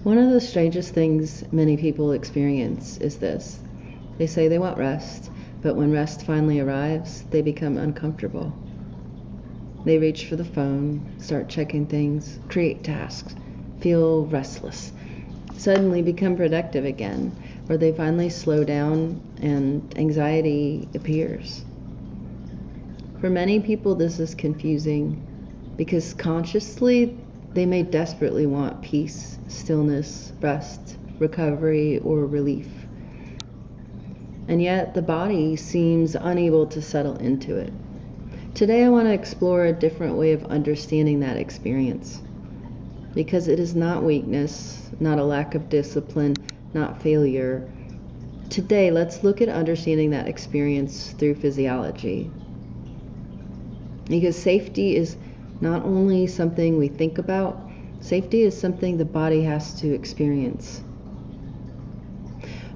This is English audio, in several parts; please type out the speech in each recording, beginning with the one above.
One of the strangest things many people experience is this. They say they want rest, but when rest finally arrives, they become uncomfortable. They reach for the phone, start checking things, create tasks, feel restless, suddenly become productive again, or they finally slow down and anxiety appears. For many people, this is confusing because consciously they may desperately want peace, stillness, rest, recovery, or relief. And yet the body seems unable to settle into it. Today I want to explore a different way of understanding that experience, because it is not weakness, not a lack of discipline, not failure. Today, let's look at understanding that experience through physiology. Because safety is not only something we think about, safety is something the body has to experience.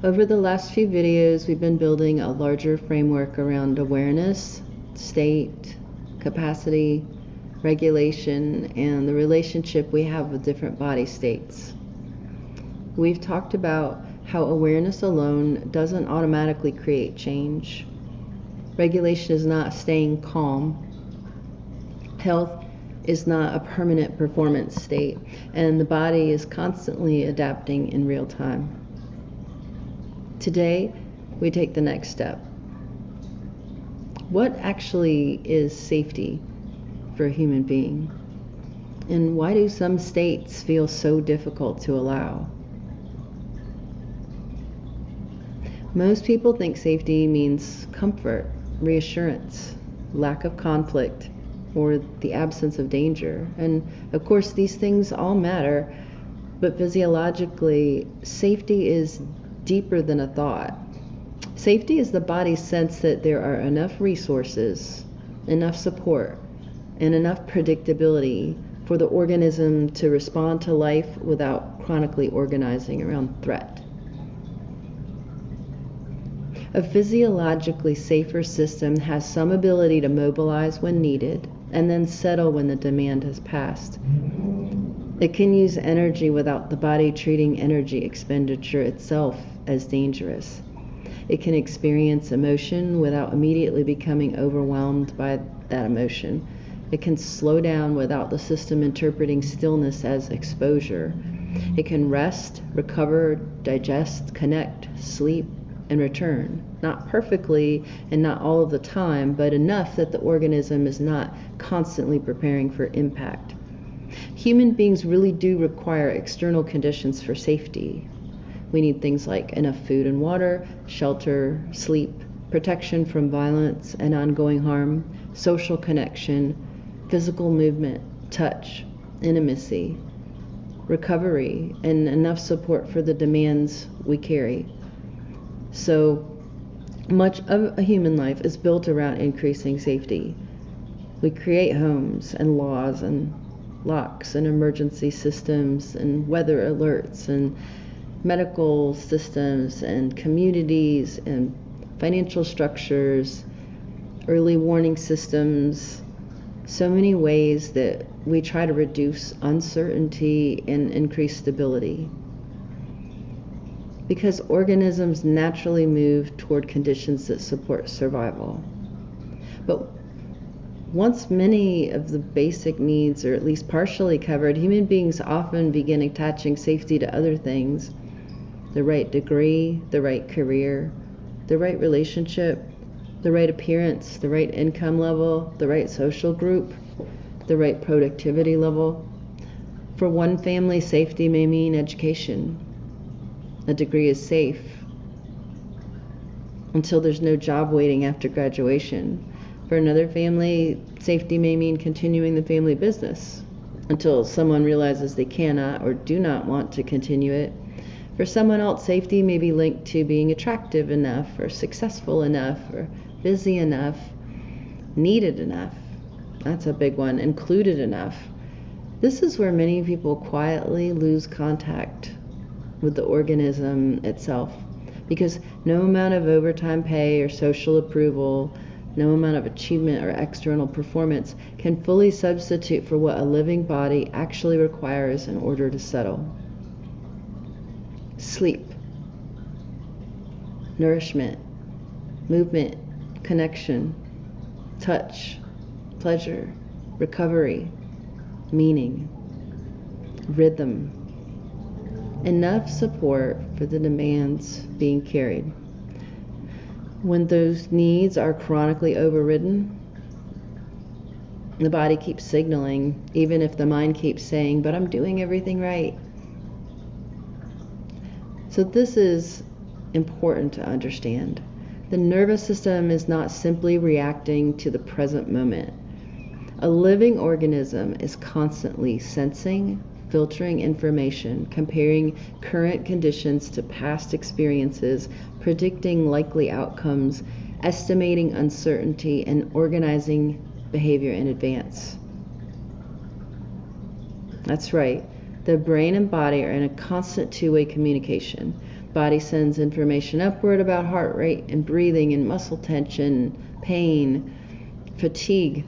Over the last few videos, we've been building a larger framework around awareness, state, capacity, regulation, and the relationship we have with different body states. We've talked about how awareness alone doesn't automatically create change. Regulation is not staying calm. Health is not a permanent performance state, and the body is constantly adapting in real time. Today, we take the next step. What actually is safety for a human being? And why do some states feel so difficult to allow? Most people think safety means comfort, reassurance, lack of conflict, or the absence of danger. And of course, these things all matter, but physiologically, safety is deeper than a thought. Safety is the body's sense that there are enough resources, enough support, and enough predictability for the organism to respond to life without chronically organizing around threat. A physiologically safer system has some ability to mobilize when needed and then settle when the demand has passed. It can use energy without the body treating energy expenditure itself as dangerous. It can experience emotion without immediately becoming overwhelmed by that emotion. It can slow down without the system interpreting stillness as exposure. It can rest, recover, digest, connect, sleep, and return. Not perfectly and not all of the time, but enough that the organism is not constantly preparing for impact. Human beings really do require external conditions for safety. We need things like enough food and water, shelter, sleep, protection from violence and ongoing harm, social connection, physical movement, touch, intimacy, recovery, and enough support for the demands we carry. So much of a human life is built around increasing safety. We create homes and laws and locks and emergency systems and weather alerts and medical systems and communities and financial structures, early warning systems, so many ways that we try to reduce uncertainty and increase stability. Because organisms naturally move toward conditions that support survival. But once many of the basic needs are at least partially covered, human beings often begin attaching safety to other things: the right degree, the right career, the right relationship, the right appearance, the right income level, the right social group, the right productivity level. For one family, safety may mean education. A degree is safe until there's no job waiting after graduation. For another family, safety may mean continuing the family business until someone realizes they cannot or do not want to continue it. For someone else, safety may be linked to being attractive enough or successful enough or busy enough, needed enough. That's a big one. Included enough. This is where many people quietly lose contact with the organism itself, because no amount of overtime pay or social approval, no amount of achievement or external performance can fully substitute for what a living body actually requires in order to settle. sleep, nourishment, movement, connection, touch, pleasure, recovery, meaning, rhythm. Enough support for the demands being carried. When those needs are chronically overridden, the body keeps signaling, even if the mind keeps saying, but I'm doing everything right. So this is important to understand. The nervous system is not simply reacting to the present moment. A living organism is constantly sensing, filtering information, comparing current conditions to past experiences, predicting likely outcomes, estimating uncertainty, and organizing behavior in advance. That's right. The brain and body are in a constant two-way communication. Body sends information upward about heart rate and breathing and muscle tension, pain, fatigue,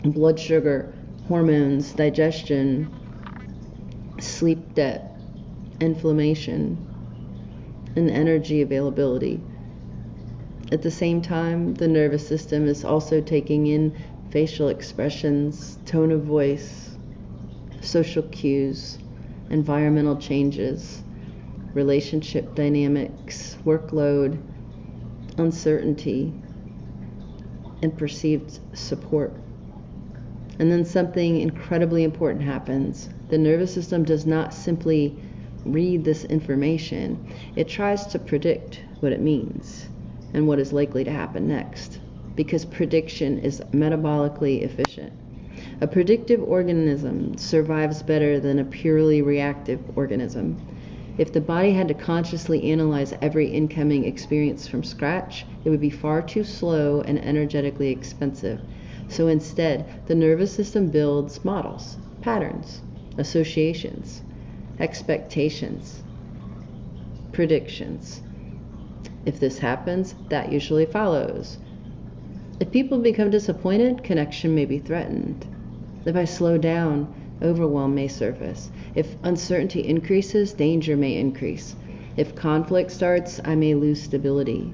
blood sugar, hormones, digestion, sleep debt, inflammation, and energy availability. At the same time, the nervous system is also taking in facial expressions, tone of voice, social cues, environmental changes, relationship dynamics, workload, uncertainty, and perceived support. And then something incredibly important happens. The nervous system does not simply read this information. It tries to predict what it means and what is likely to happen next, because prediction is metabolically efficient. A predictive organism survives better than a purely reactive organism. If the body had to consciously analyze every incoming experience from scratch, it would be far too slow and energetically expensive. So instead, the nervous system builds models, patterns, associations, expectations, predictions. If this happens, that usually follows. If people become disappointed, connection may be threatened. If I slow down, overwhelm may surface. If uncertainty increases, danger may increase. If conflict starts, I may lose stability.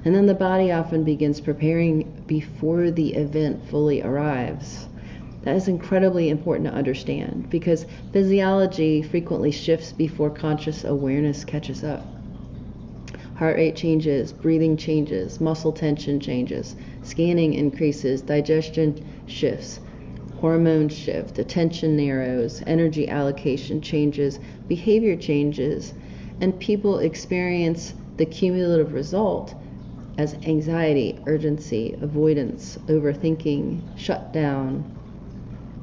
And then the body often begins preparing before the event fully arrives. That is incredibly important to understand, because physiology frequently shifts before conscious awareness catches up. Heart rate changes, breathing changes, muscle tension changes, scanning increases, digestion shifts, hormones shift, attention narrows, energy allocation changes, behavior changes, and people experience the cumulative result as anxiety, urgency, avoidance, overthinking, shutdown,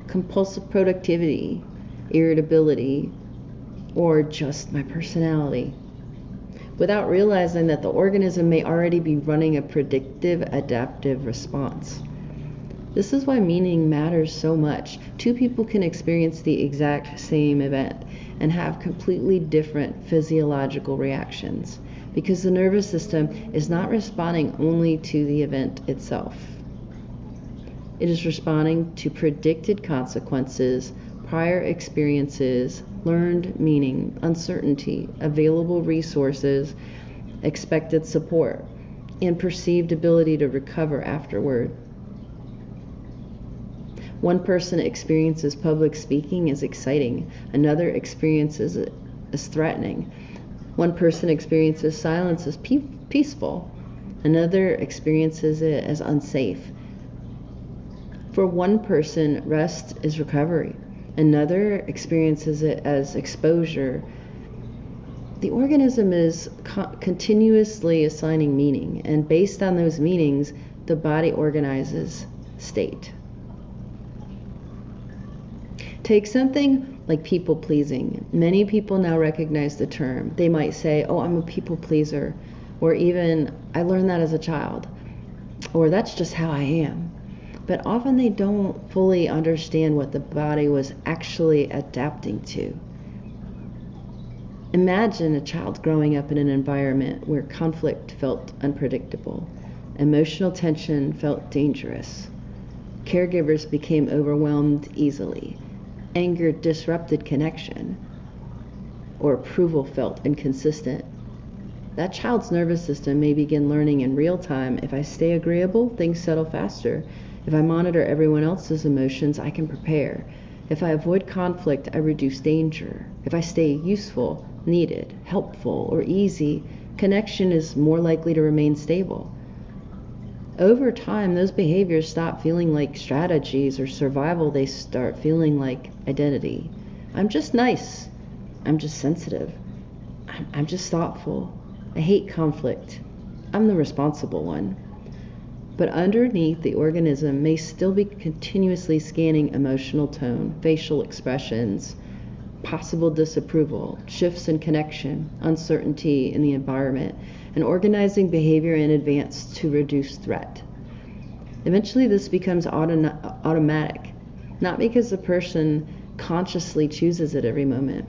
compulsive productivity, irritability, or just my personality, without realizing that the organism may already be running a predictive, adaptive response. This is why meaning matters so much. Two people can experience the exact same event and have completely different physiological reactions, because the nervous system is not responding only to the event itself. It is responding to predicted consequences, prior experiences, learned meaning, uncertainty, available resources, expected support, and perceived ability to recover afterward. One person experiences public speaking as exciting, another experiences it as threatening. One person experiences silence as peaceful, another experiences it as unsafe. For one person, rest is recovery, another experiences it as exposure. The organism is continuously assigning meaning, and based on those meanings, the body organizes state. Take something like people pleasing. Many people now recognize the term. They might say, oh, I'm a people pleaser, or even, I learned that as a child, or that's just how I am. But often they don't fully understand what the body was actually adapting to. Imagine a child growing up in an environment where conflict felt unpredictable, emotional tension felt dangerous, caregivers became overwhelmed easily, anger disrupted connection. or approval felt inconsistent. That child's nervous system may begin learning in real time: if I stay agreeable, things settle faster. If I monitor everyone else's emotions, I can prepare. If I avoid conflict, I reduce danger. If I stay useful, needed, helpful, or easy, connection is more likely to remain stable. Over time, those behaviors stop feeling like strategies or survival. They start feeling like identity. I'm just nice. I'm just sensitive. I'm just thoughtful. I hate conflict. I'm the responsible one. But underneath, the organism may still be continuously scanning emotional tone, facial expressions, possible disapproval, shifts in connection, uncertainty in the environment, and organizing behavior in advance to reduce threat. Eventually, this becomes automatic, not because the person consciously chooses it every moment,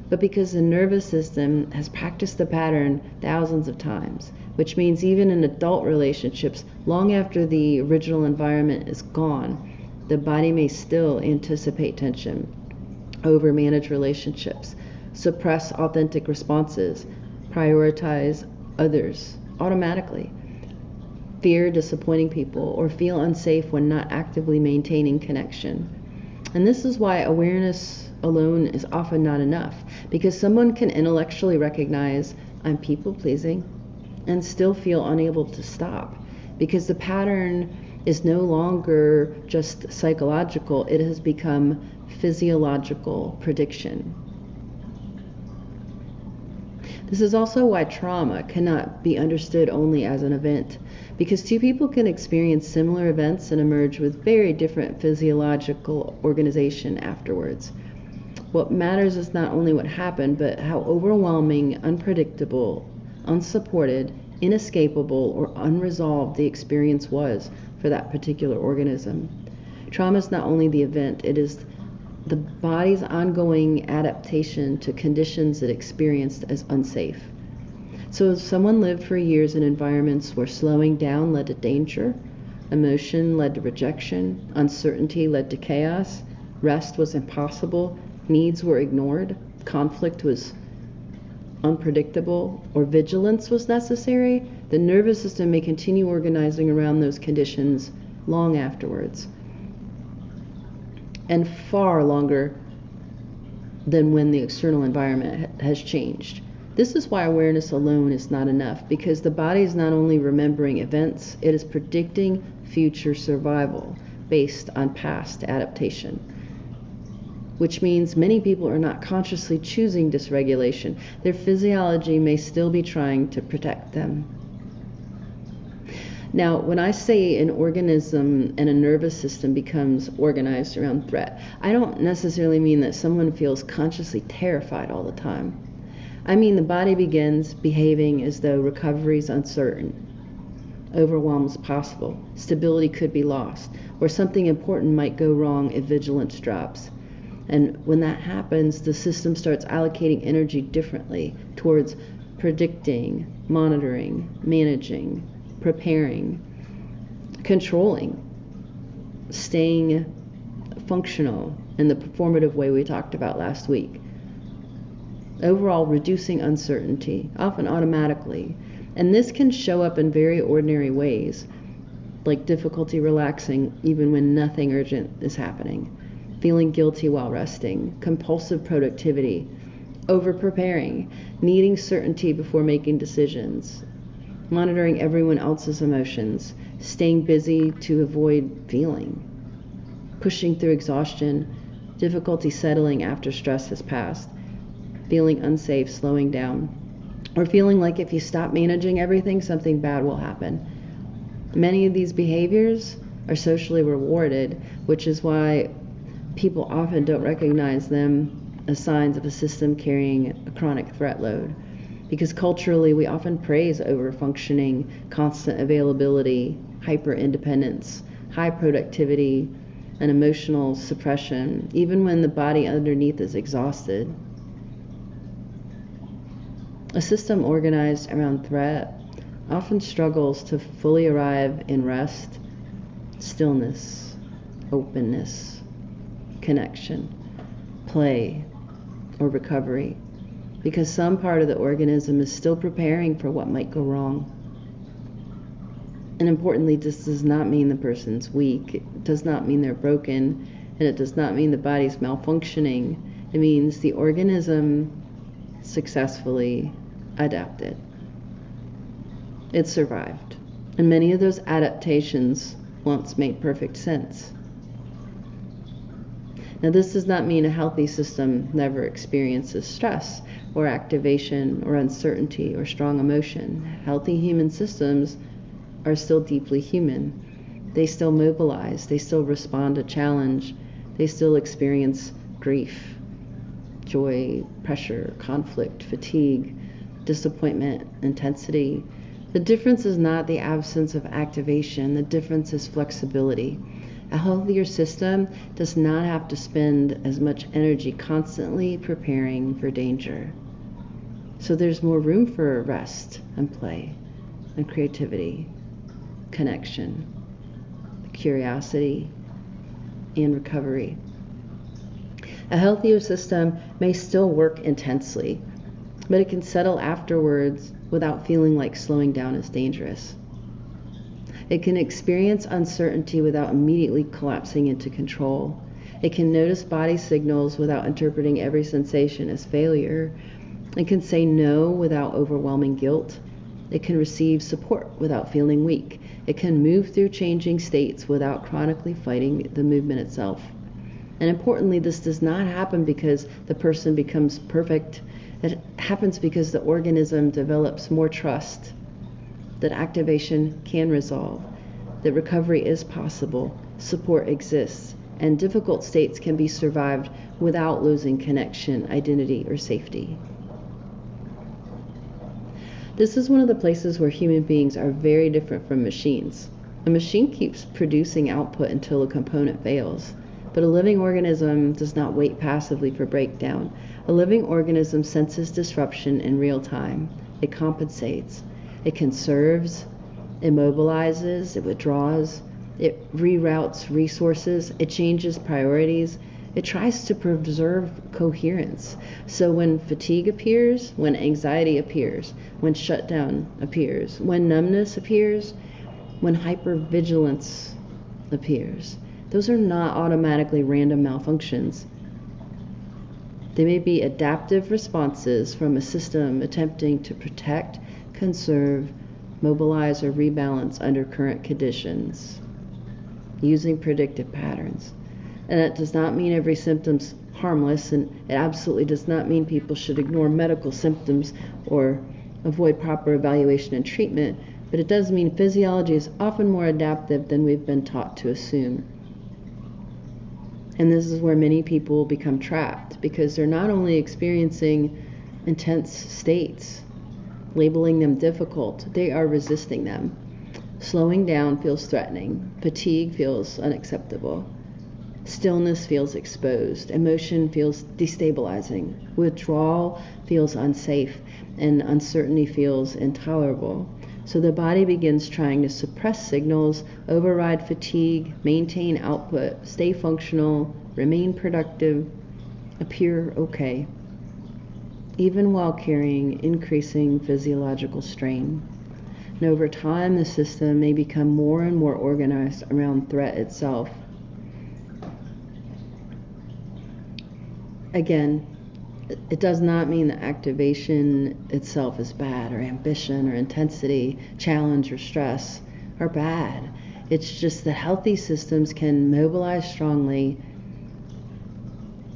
but because the nervous system has practiced the pattern thousands of times, which means even in adult relationships, long after the original environment is gone, the body may still anticipate tension, overmanage relationships, suppress authentic responses, prioritize others automatically, fear disappointing people, or feel unsafe when not actively maintaining connection. And this is why awareness alone is often not enough, because someone can intellectually recognize I'm people-pleasing and still feel unable to stop, because the pattern is no longer just psychological, it has become physiological prediction. This is also why trauma cannot be understood only as an event, because two people can experience similar events and emerge with very different physiological organization afterwards. What matters is not only what happened, but how overwhelming, unpredictable, unsupported, inescapable, or unresolved the experience was for that particular organism. Trauma is not only the event, it is the body's ongoing adaptation to conditions it experienced as unsafe. So if someone lived for years in environments where slowing down led to danger, emotion led to rejection, uncertainty led to chaos, rest was impossible, needs were ignored, conflict was unpredictable, or vigilance was necessary, the nervous system may continue organizing around those conditions long afterwards, and far longer than when the external environment has changed. This is why awareness alone is not enough, because the body is not only remembering events, it is predicting future survival based on past adaptation, which means many people are not consciously choosing dysregulation. Their physiology may still be trying to protect them. Now, when I say an organism and a nervous system becomes organized around threat, I don't necessarily mean that someone feels consciously terrified all the time. I mean the body begins behaving as though recovery is uncertain, overwhelm is possible, stability could be lost, or something important might go wrong if vigilance drops. And when that happens, the system starts allocating energy differently towards predicting, monitoring, managing, preparing, controlling, staying functional in the performative way we talked about last week. Overall, reducing uncertainty, often automatically. And this can show up in very ordinary ways, like difficulty relaxing even when nothing urgent is happening, feeling guilty while resting, compulsive productivity, over-preparing, needing certainty before making decisions, monitoring everyone else's emotions, staying busy to avoid feeling, pushing through exhaustion, difficulty settling after stress has passed, feeling unsafe, slowing down, or feeling like if you stop managing everything, something bad will happen. Many of these behaviors are socially rewarded, which is why people often don't recognize them as signs of a system carrying a chronic threat load. Because culturally, we often praise over-functioning, constant availability, hyper-independence, high productivity, and emotional suppression, even when the body underneath is exhausted. A system organized around threat often struggles to fully arrive in rest, stillness, openness, connection, play, or recovery. because some part of the organism is still preparing for what might go wrong. And importantly, this does not mean the person's weak. It does not mean they're broken. And it does not mean the body's malfunctioning. It means the organism successfully adapted. It survived. And many of those adaptations once made perfect sense. Now, this does not mean a healthy system never experiences stress or activation or uncertainty or strong emotion. Healthy human systems are still deeply human. They still mobilize. They still respond to challenge. They still experience grief, joy, pressure, conflict, fatigue, disappointment, intensity. The difference is not the absence of activation. The difference is flexibility. A healthier system does not have to spend as much energy constantly preparing for danger. So there's more room for rest and play and creativity, connection, curiosity, and recovery. A healthier system may still work intensely, but it can settle afterwards without feeling like slowing down is dangerous. It can experience uncertainty without immediately collapsing into control. It can notice body signals without interpreting every sensation as failure. It can say no without overwhelming guilt. It can receive support without feeling weak. It can move through changing states without chronically fighting the movement itself. And importantly, this does not happen because the person becomes perfect. It happens because the organism develops more trust that activation can resolve, that recovery is possible, support exists, and difficult states can be survived without losing connection, identity, or safety. This is one of the places where human beings are very different from machines. A machine keeps producing output until a component fails, but a living organism does not wait passively for breakdown. A living organism senses disruption in real time. It compensates. It conserves, it mobilizes, it withdraws, it reroutes resources, it changes priorities, it tries to preserve coherence. So when fatigue appears, when anxiety appears, when shutdown appears, when numbness appears, when hypervigilance appears, those are not automatically random malfunctions. They may be adaptive responses from a system attempting to protect, conserve, mobilize, or rebalance under current conditions using predictive patterns. And that does not mean every symptom's harmless, and it absolutely does not mean people should ignore medical symptoms or avoid proper evaluation and treatment, but it does mean physiology is often more adaptive than we've been taught to assume. And this is where many people become trapped because they're not only experiencing intense states, labeling them difficult, they are resisting them. Slowing down feels threatening. Fatigue feels unacceptable. Stillness feels exposed. Emotion feels destabilizing. Withdrawal feels unsafe. And uncertainty feels intolerable. So the body begins trying to suppress signals, override fatigue, maintain output, stay functional, remain productive, appear okay, even while carrying increasing physiological strain. And over time, the system may become more and more organized around threat itself. Again, it does not mean that activation itself is bad, or ambition or intensity, challenge or stress are bad. It's just that healthy systems can mobilize strongly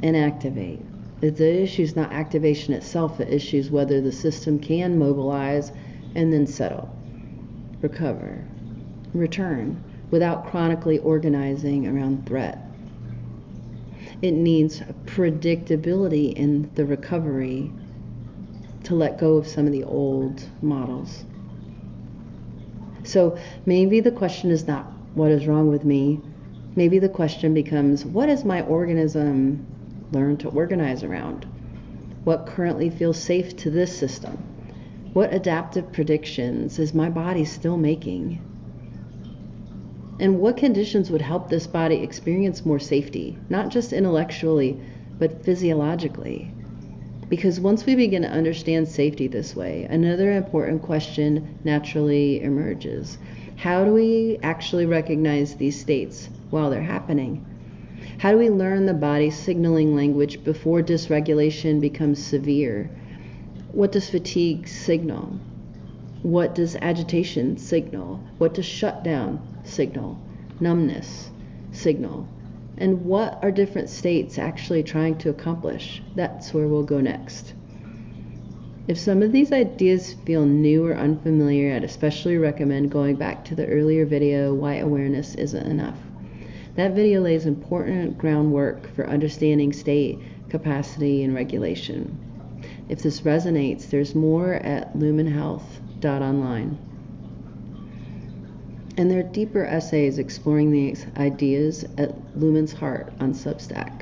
and activate. The issue is not activation itself, the issue is whether the system can mobilize and then settle, recover, return, without chronically organizing around threat. It needs predictability in the recovery to let go of some of the old models. So maybe the question is not, what is wrong with me? Maybe the question becomes, what has my organism learned to organize around? What currently feels safe to this system? What adaptive predictions is my body still making? And what conditions would help this body experience more safety, not just intellectually, but physiologically? Because once we begin to understand safety this way, another important question naturally emerges. How do we actually recognize these states while they're happening? How do we learn the body's signaling language before dysregulation becomes severe? What does fatigue signal? What does agitation signal? What does shutdown signal? Numbness signal? And what are different states actually trying to accomplish? That's where we'll go next. If some of these ideas feel new or unfamiliar, I'd especially recommend going back to the earlier video, Why Awareness Isn't Enough. That video lays important groundwork for understanding state, capacity, and regulation. If this resonates, there's more at lumenhealth.online. And there are deeper essays exploring these ideas at Lumen's Heart on Substack.